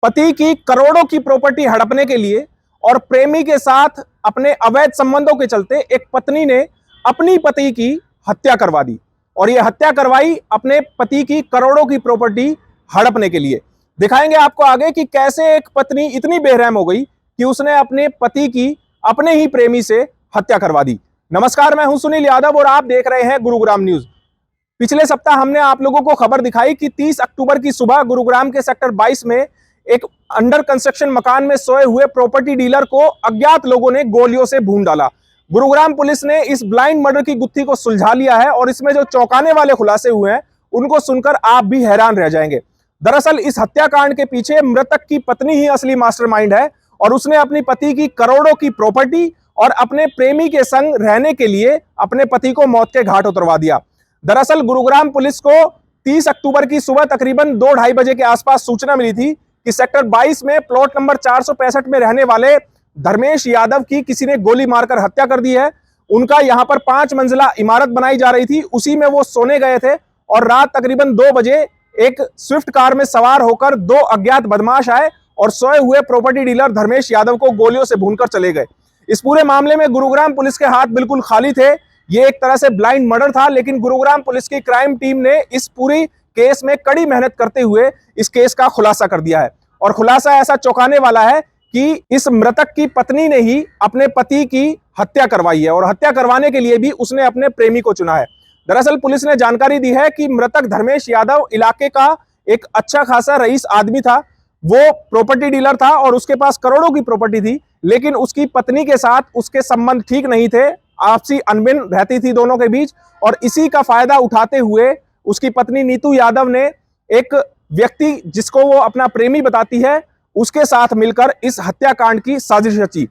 पति की करोड़ों की प्रॉपर्टी हड़पने के लिए और प्रेमी के साथ अपने अवैध संबंधों के चलते एक पत्नी ने अपनी पति की हत्या करवा दी और यह हत्या करवाई अपने पति की करोड़ों की प्रॉपर्टी हड़पने के लिए। दिखाएंगे आपको आगे कि कैसे एक पत्नी इतनी बेरहम हो गई कि उसने अपने पति की अपने ही प्रेमी से हत्या करवा दी। नमस्कार, मैं हूं सुनील यादव और आप देख रहे हैं गुरुग्राम न्यूज। पिछले सप्ताह हमने आप लोगों को खबर दिखाई कि 30 अक्टूबर की सुबह गुरुग्राम के सेक्टर 22 में एक अंडर कंस्ट्रक्शन मकान में सोए हुए प्रॉपर्टी डीलर को अज्ञात लोगों ने गोलियों से भून डाला। गुरुग्राम पुलिस ने इस ब्लाइंड मर्डर की गुत्थी को सुलझा लिया है और इसमें जो चौंकाने वाले खुलासे हुए हैं उनको सुनकर आप भी हैरान रह जाएंगे। दरअसल इस हत्याकांड के पीछे मृतक की पत्नी ही असली मास्टरमाइंड है और उसने अपनी पति की करोड़ों की प्रॉपर्टी और अपने प्रेमी के संग रहने के लिए अपने पति को मौत के घाट उतरवा दिया। दरअसल गुरुग्राम पुलिस को 30 अक्टूबर की सुबह तकरीबन 2-2:30 बजे के आसपास सूचना मिली थी कि सेक्टर 22 में प्लॉट नंबर 465 में रहने वाले धर्मेश यादव की किसी ने गोली मारकर हत्या कर दी है। उनका यहां पर 5 मंजिला इमारत बनाई जा रही थी, उसी में वो सोने गए थे और रात तकरीबन 2 बजे एक स्विफ्ट कार में सवार होकर 2 अज्ञात बदमाश आए और सोए हुए प्रॉपर्टी डीलर धर्मेश यादव को गोलियों से भूनकर चले गए। इस पूरे मामले में गुरुग्राम पुलिस के हाथ बिल्कुल खाली थे। ये एक तरह से ब्लाइंड मर्डर था, लेकिन गुरुग्राम पुलिस की क्राइम टीम ने इस पूरी केस में कड़ी मेहनत करते हुए इस केस का खुलासा कर दिया है और खुलासा ऐसा चौंकाने वाला है कि इस मृतक की पत्नी ने ही अपने पति की हत्या करवाई है और हत्या करवाने के लिए भी उसने अपने प्रेमी को चुना है। दरअसल पुलिस ने जानकारी दी है कि मृतक धर्मेश यादव इलाके का एक अच्छा खासा रईस आदमी था। वो प्रॉपर्टी डीलर था और उसके पास करोड़ों की प्रॉपर्टी थी, लेकिन उसकी पत्नी के साथ उसके संबंध ठीक नहीं थे, आपसी अनबन रहती थी दोनों के बीच और इसी का फायदा उठाते हुए उसकी पत्नी नीतू यादव ने एक व्यक्ति जिसको वो अपना प्रेमी बताती है उसके साथ मिलकर इस हत्याकांड की साजिश रची।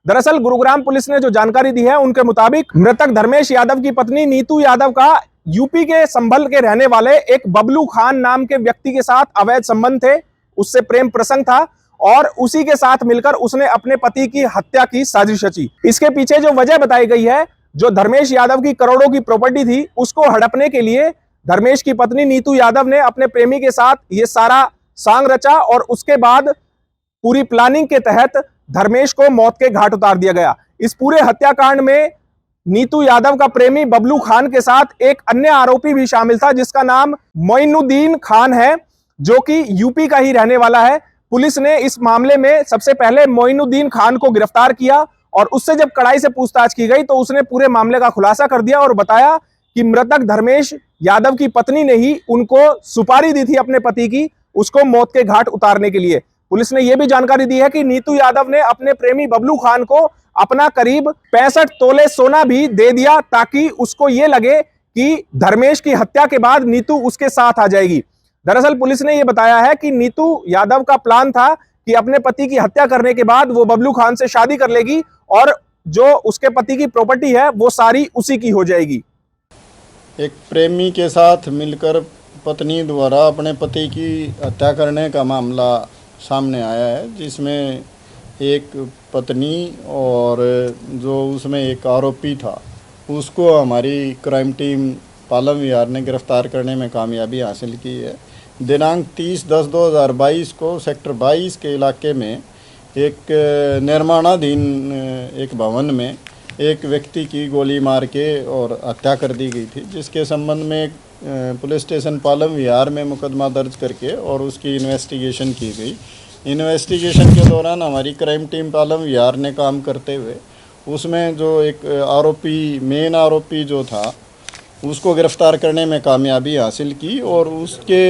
दरअसल गुरुग्राम पुलिस ने जो जानकारी दी है उनके मुताबिक मृतक धर्मेश यादव की पत्नी नीतू यादव का यूपी के संभल के रहने वाले एक बबलू खान नाम के व्यक्ति के साथ अवैध संबंध थे, उससे प्रेम प्रसंग था और उसी के साथ मिलकर उसने अपने पति की हत्या की साजिश रची। इसके पीछे जो वजह बताई गई है, जो धर्मेश यादव की करोड़ों की प्रॉपर्टी थी उसको हड़पने के लिए धर्मेश की पत्नी नीतू यादव ने अपने प्रेमी के साथ ये सारा सांग रचा और उसके बाद पूरी प्लानिंग के तहत धर्मेश को मौत के घाट उतार दिया गया। इस पूरे हत्याकांड में नीतू यादव का प्रेमी बबलू खान के साथ एक अन्य आरोपी भी शामिल था जिसका नाम मोइनुद्दीन खान है, जो कि यूपी का ही रहने वाला है। पुलिस ने इस मामले में सबसे पहले मोइनुद्दीन खान को गिरफ्तार किया और उससे जब कड़ाई से पूछताछ की गई तो उसने पूरे मामले का खुलासा कर दिया और बताया कि मृतक धर्मेश यादव की पत्नी ने ही उनको सुपारी दी थी अपने पति की, उसको मौत के घाट उतारने के लिए। पुलिस ने यह भी जानकारी दी है कि नीतू यादव ने अपने प्रेमी बबलू खान को अपना करीब 65 तोले सोना भी दे दिया ताकि उसको ये लगे कि धर्मेश की हत्या के बाद नीतू उसके साथ आ जाएगी। दरअसल पुलिस ने यह बताया है कि नीतू यादव का प्लान था कि अपने पति की हत्या करने के बाद वो बबलू खान से शादी कर लेगी और जो उसके पति की प्रॉपर्टी है वो सारी उसी की हो जाएगी। एक प्रेमी के साथ मिलकर पत्नी द्वारा अपने पति की हत्या करने का मामला सामने आया है, जिसमें एक पत्नी और जो उसमें एक आरोपी था उसको हमारी क्राइम टीम पालम विहार ने गिरफ्तार करने में कामयाबी हासिल की है। दिनांक 30/10/2022 को सेक्टर 22 के इलाके में एक निर्माणाधीन एक भवन में एक व्यक्ति की गोली मार के और हत्या कर दी गई थी, जिसके संबंध में पुलिस स्टेशन पालम विहार में मुकदमा दर्ज करके और उसकी इन्वेस्टिगेशन की गई। इन्वेस्टिगेशन के दौरान हमारी क्राइम टीम पालम विहार ने काम करते हुए उसमें जो एक आरोपी, मेन आरोपी जो था, उसको गिरफ़्तार करने में कामयाबी हासिल की और उसके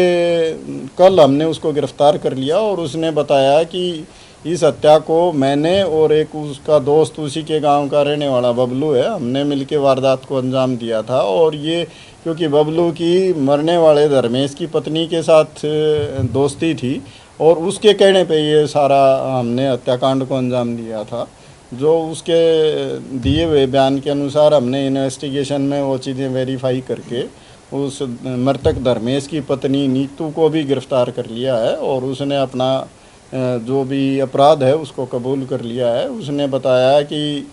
कल हमने उसको गिरफ़्तार कर लिया और उसने बताया कि इस हत्या को मैंने और एक उसका दोस्त उसी के गांव का रहने वाला बबलू है, हमने मिलके वारदात को अंजाम दिया था। और ये क्योंकि बबलू की मरने वाले धर्मेश की पत्नी के साथ दोस्ती थी और उसके कहने पे ये सारा हमने हत्याकांड को अंजाम दिया था। जो उसके दिए हुए बयान के अनुसार हमने इन्वेस्टिगेशन में वो चीज़ें वेरीफाई करके उस मृतक धर्मेश की पत्नी नीतू को भी गिरफ़्तार कर लिया है और उसने अपना जो भी अपराध है उसको कबूल कर लिया है। उसने बताया कि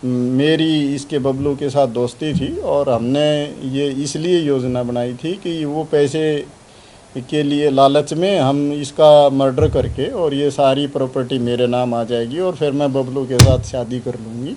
मेरी इसके बबलू के साथ दोस्ती थी और हमने ये इसलिए योजना बनाई थी कि वो पैसे के लिए लालच में हम इसका मर्डर करके और ये सारी प्रॉपर्टी मेरे नाम आ जाएगी और फिर मैं बबलू के साथ शादी कर लूँगी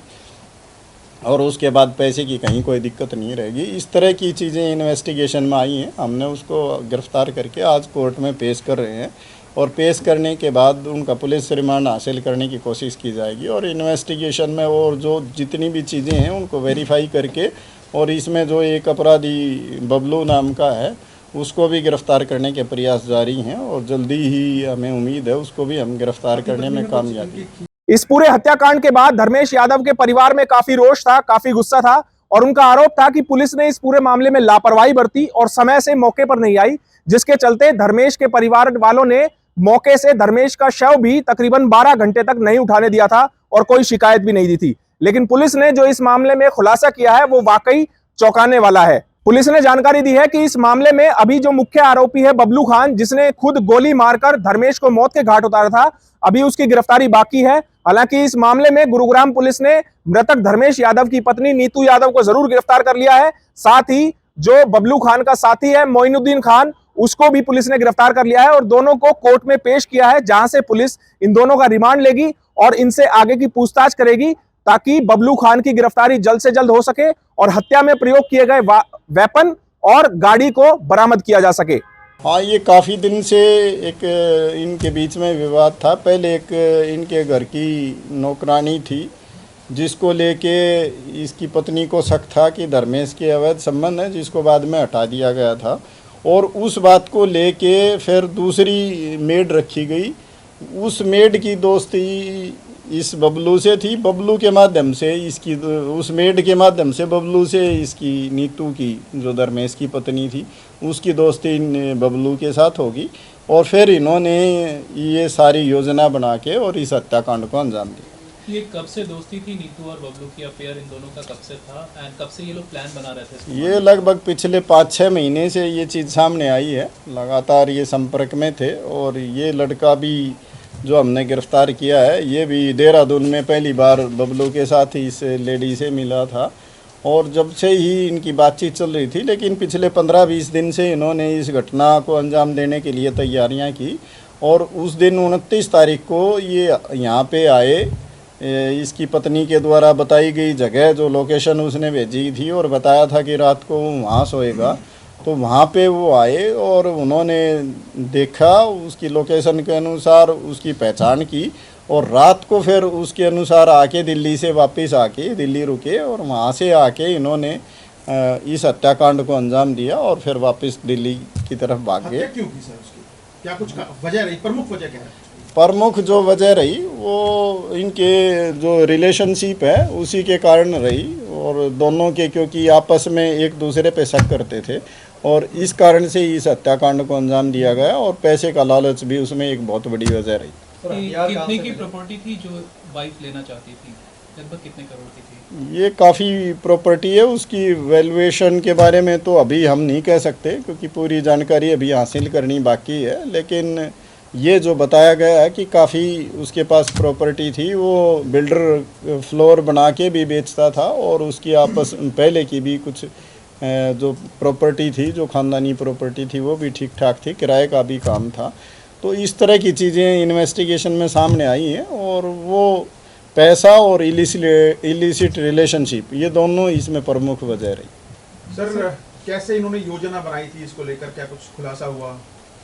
और उसके बाद पैसे की कहीं कोई दिक्कत नहीं रहेगी। इस तरह की चीज़ें इन्वेस्टिगेशन में आई हैं। हमने उसको गिरफ़्तार करके आज कोर्ट में पेश कर रहे हैं और पेश करने के बाद उनका पुलिस रिमांड हासिल करने की कोशिश की जाएगी और इन्वेस्टिगेशन में और जो जितनी भी चीज़ें हैं उनको वेरीफाई करके और इसमें जो एक अपराधी बबलू नाम का है उसको भी गिरफ़्तार करने के प्रयास जारी हैं और जल्दी ही हमें उम्मीद है उसको भी हम गिरफ़्तार करने में कामयाबी। इस पूरे हत्याकांड के बाद धर्मेश यादव के परिवार में काफी रोष था, काफी गुस्सा था और उनका आरोप था कि पुलिस ने इस पूरे मामले में लापरवाही बरती और समय से मौके पर नहीं आई, जिसके चलते धर्मेश के परिवार वालों ने मौके से धर्मेश का शव भी तकरीबन 12 घंटे तक नहीं उठाने दिया था और कोई शिकायत भी नहीं दी थी। लेकिन पुलिस ने जो इस मामले में खुलासा किया है वो वाकई चौंकाने वाला है। पुलिस ने जानकारी दी है कि इस मामले में अभी जो मुख्य आरोपी है बबलू खान, जिसने खुद गोली मारकर धर्मेश को मौत के घाट उतारा था, अभी उसकी गिरफ्तारी बाकी है। हालांकि इस मामले में गुरुग्राम पुलिस ने मृतक धर्मेश यादव की पत्नी नीतू यादव को जरूर गिरफ्तार कर लिया है। साथ ही जो बबलू खान का साथी है मोइनुद्दीन खान, उसको भी पुलिस ने गिरफ्तार कर लिया है और दोनों को कोर्ट में पेश किया है, जहां से पुलिस इन दोनों का रिमांड लेगी और इनसे आगे की पूछताछ करेगी ताकि बबलू खान की गिरफ्तारी जल्द से जल्द हो सके और हत्या में प्रयोग किए गए वेपन और गाड़ी को बरामद किया जा सके। हाँ, ये काफ़ी दिन से एक इनके बीच में विवाद था। पहले एक इनके घर की नौकरानी थी जिसको लेके इसकी पत्नी को शक था कि धर्मेश के अवैध संबंध है, जिसको बाद में हटा दिया गया था और उस बात को लेके फिर दूसरी मेड रखी गई। उस मेड की दोस्ती इस बबलू से थी। बबलू के माध्यम से इसकी, उस मेड के माध्यम से बबलू से इसकी नीतू की, जो धर्मेश की पत्नी थी, उसकी दोस्ती बबलू के साथ होगी और फिर इन्होंने ये सारी योजना बना के और इस हत्याकांड को अंजाम दिया। ये कब से दोस्ती थी नीतू और बबलू की, अफेयर इन दोनों का कब से था एंड कब से ये लोग प्लान बना रहे थे? ये लगभग पिछले 5-6 महीने से ये चीज़ सामने आई है। लगातार ये संपर्क में थे और ये लड़का भी जो हमने गिरफ़्तार किया है ये भी देहरादून में पहली बार बबलू के साथ ही इस लेडी से मिला था और जब से ही इनकी बातचीत चल रही थी। लेकिन पिछले 15-20 दिन से इन्होंने इस घटना को अंजाम देने के लिए तैयारियां की और उस दिन 29 तारीख को ये यहाँ पे आए। इसकी पत्नी के द्वारा बताई गई जगह, जो लोकेशन उसने भेजी थी और बताया था कि रात को वो वहाँ सोएगा, तो वहाँ पे वो आए और उन्होंने देखा, उसकी लोकेशन के अनुसार उसकी पहचान की और रात को फिर उसके अनुसार आके दिल्ली से वापस आके दिल्ली रुके और वहाँ से आके इन्होंने इस हत्याकांड को अंजाम दिया और फिर वापस दिल्ली की तरफ भाग गए। क्यों की सर उसकी क्या कुछ वजह रही, प्रमुख वजह क्या है? प्रमुख जो वजह रही वो इनके जो रिलेशनशिप है उसी के कारण रही और दोनों के, क्योंकि आपस में एक दूसरे पे शक करते थे और इस कारण से इस हत्याकांड को अंजाम दिया गया और पैसे का लालच भी उसमें एक बहुत बड़ी वजह रही। कितने की प्रॉपर्टी थी जो वाइफ लेना चाहती थी? लगभग कितने करोड़ की थी? ये काफ़ी प्रॉपर्टी है। उसकी वैल्यूएशन के बारे में तो अभी हम नहीं कह सकते क्योंकि पूरी जानकारी अभी हासिल करनी बाकी है, लेकिन ये जो बताया गया है कि काफ़ी उसके पास प्रॉपर्टी थी। वो बिल्डर फ्लोर बना के भी बेचता था और उसकी आपस पहले की भी कुछ जो प्रॉपर्टी थी, जो ख़ानदानी प्रॉपर्टी थी, वो भी ठीक ठाक थी, किराए का भी काम था। तो इस तरह की चीज़ें इन्वेस्टिगेशन में सामने आई हैं और वो पैसा और इलिसिट रिलेशनशिप, ये दोनों इसमें प्रमुख वजह रही। सर कैसे इन्होंने योजना बनाई थी इसको लेकर, क्या कुछ खुलासा हुआ?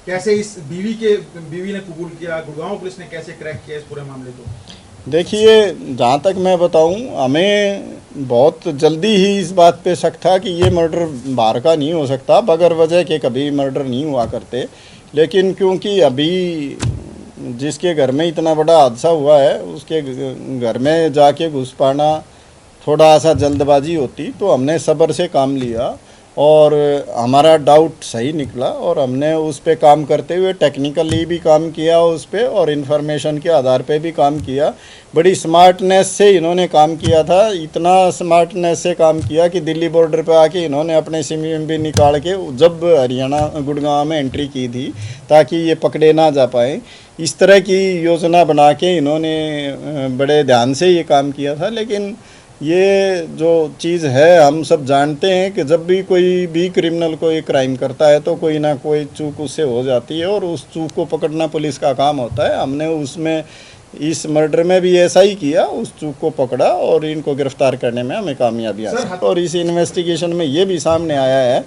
कैसे इस बीवी ने कबूल किया? गुड़गांव पुलिस ने कैसे क्रैक किया इस पूरे मामले को? देखिए, जहाँ तक मैं बताऊँ, हमें बहुत जल्दी ही इस बात पे शक था कि ये मर्डर बाहर का नहीं हो सकता, बगैर वजह के कभी मर्डर नहीं हुआ करते। लेकिन क्योंकि अभी जिसके घर में इतना बड़ा हादसा हुआ है उसके घर में जाके घुस पाना थोड़ा सा जल्दबाजी होती, तो हमने सब्र से काम लिया और हमारा डाउट सही निकला और हमने उस पे काम करते हुए टेक्निकली भी काम किया उस पे और इन्फॉर्मेशन के आधार पे भी काम किया। बड़ी स्मार्टनेस से इन्होंने काम किया था, इतना स्मार्टनेस से काम किया कि दिल्ली बॉर्डर पे आके इन्होंने अपने सिम भी निकाल के जब हरियाणा गुड़गांव में एंट्री की थी ताकि ये पकड़े ना जा पाए। इस तरह की योजना बना के इन्होंने बड़े ध्यान से ये काम किया था। लेकिन ये जो चीज़ है हम सब जानते हैं कि जब भी कोई भी क्रिमिनल कोई क्राइम करता है तो कोई ना कोई चूक उससे हो जाती है और उस चूक को पकड़ना पुलिस का काम होता है। हमने उसमें इस मर्डर में भी ऐसा ही किया, उस चूक को पकड़ा और इनको गिरफ्तार करने में हमें कामयाबी हासिल। और इस इन्वेस्टिगेशन में ये भी सामने आया है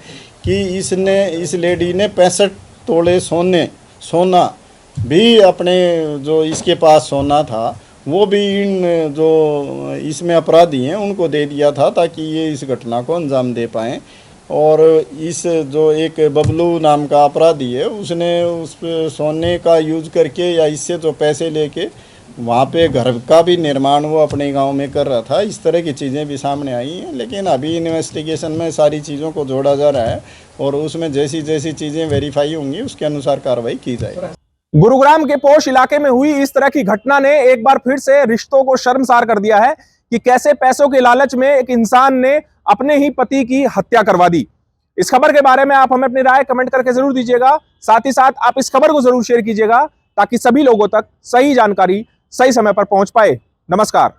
कि इस लेडी ने 65 तोले सोना भी अपने जो इसके पास सोना था वो भी इन जो इसमें अपराधी हैं उनको दे दिया था ताकि ये इस घटना को अंजाम दे पाएँ। और इस जो एक बबलू नाम का अपराधी है उसने उस सोने का यूज करके या इससे जो पैसे लेके वहाँ पे घर का भी निर्माण वो अपने गांव में कर रहा था। इस तरह की चीज़ें भी सामने आई हैं, लेकिन अभी इन्वेस्टिगेशन में सारी चीज़ों को जोड़ा जा रहा है और उसमें जैसी जैसी चीज़ें वेरीफाई होंगी उसके अनुसार कार्रवाई की जाएगी। गुरुग्राम के पोश इलाके में हुई इस तरह की घटना ने एक बार फिर से रिश्तों को शर्मसार कर दिया है कि कैसे पैसों के लालच में एक इंसान ने अपने ही पति की हत्या करवा दी। इस खबर के बारे में आप हमें अपनी राय कमेंट करके जरूर दीजिएगा। साथ ही साथ आप इस खबर को जरूर शेयर कीजिएगा ताकि सभी लोगों तक सही जानकारी सही समय पर पहुंच पाए। नमस्कार।